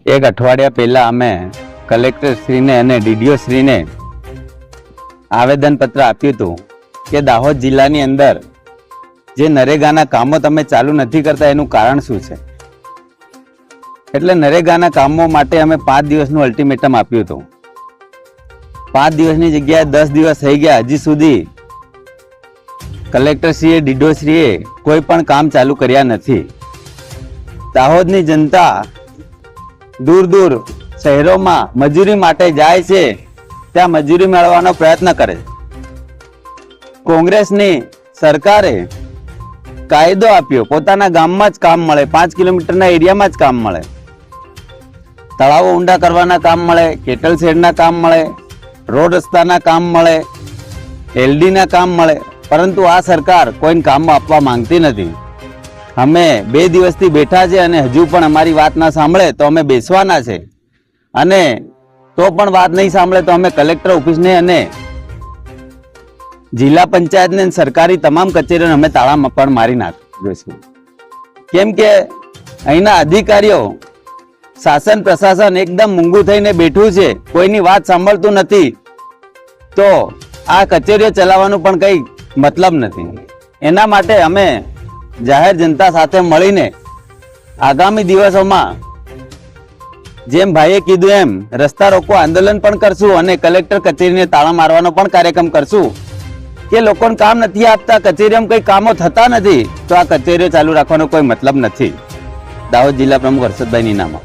એક અઠવાડિયા પહેલા અમે કલેક્ટર શ્રીને અને ડીડીઓ શ્રીને આવેદનપત્ર આપ્યું હતું કે દાહોદ જિલ્લાની અંદર જે નરેગાના કામો તમે ચાલુ નથી કરતા એનું કારણ શું છે. એટલે નરેગાના કામો માટે અમે 5 દિવસનું અલ્ટિમેટમ આપ્યું હતું. 5 દિવસની જગ્યાએ 10 દિવસ થઈ ગયા, હજી સુધી કલેક્ટરશ્રીએ ડીડીઓશ્રીએ કોઈ પણ કામ ચાલુ કર્યા નથી. દાહોદની જનતા દૂર દૂર શહેરોમાં મજૂરી માટે જાય છે, ત્યાં મજૂરી મેળવવાનો પ્રયત્ન કરે છે. કોંગ્રેસની સરકારે કાયદો આપ્યો, પોતાના ગામમાં જ કામ મળે, 5 કિલોમીટરના એરિયામાં જ કામ મળે, તળાવો ઊંડા કરવાના કામ મળે, કેટલ શેડના કામ મળે, રોડ રસ્તાના કામ મળે, એલડીના કામ મળે. પરંતુ આ સરકાર કોઈને કામમાં આપવા માંગતી નથી. અમે 2 દિવસથી બેઠા છે અને હજુ પણ અમારી વાત ના સાંભળે તો અમે બેસવાના છે, અને તો પણ વાત નહીં સાંભળે તો અમે કલેક્ટર ઓફિસને અને જિલ્લા પંચાયતને સરકારી તમામ કચેરીઓને અમે તાળા પણ મારી નાખીશું. કેમ કે અહીંના અધિકારીઓ, શાસન પ્રશાસન એકદમ મૂંગું થઈને બેઠું છે, કોઈની વાત સાંભળતું નથી. તો આ કચેરીઓ ચલાવવાનું પણ કંઈ મતલબ નથી. એના માટે અમે જાહેર જનતા સાથે મળીને આગામી દિવસોમાં જેમ ભાઈએ કીધું એમ રસ્તા રોકો આંદોલન પણ કરશું અને કલેક્ટર કચેરીને તાળા મારવાનો પણ કાર્યક્રમ કરશું. કે લોકોને કામ નથી આપતા, કચેરીમાં કંઈ કામો થતા નથી, તો આ કચેરીઓ ચાલુ રાખવાનો કોઈ મતલબ નથી. દાહોદ જિલ્લા પ્રમુખ હર્ષદભાઈ નીનામા.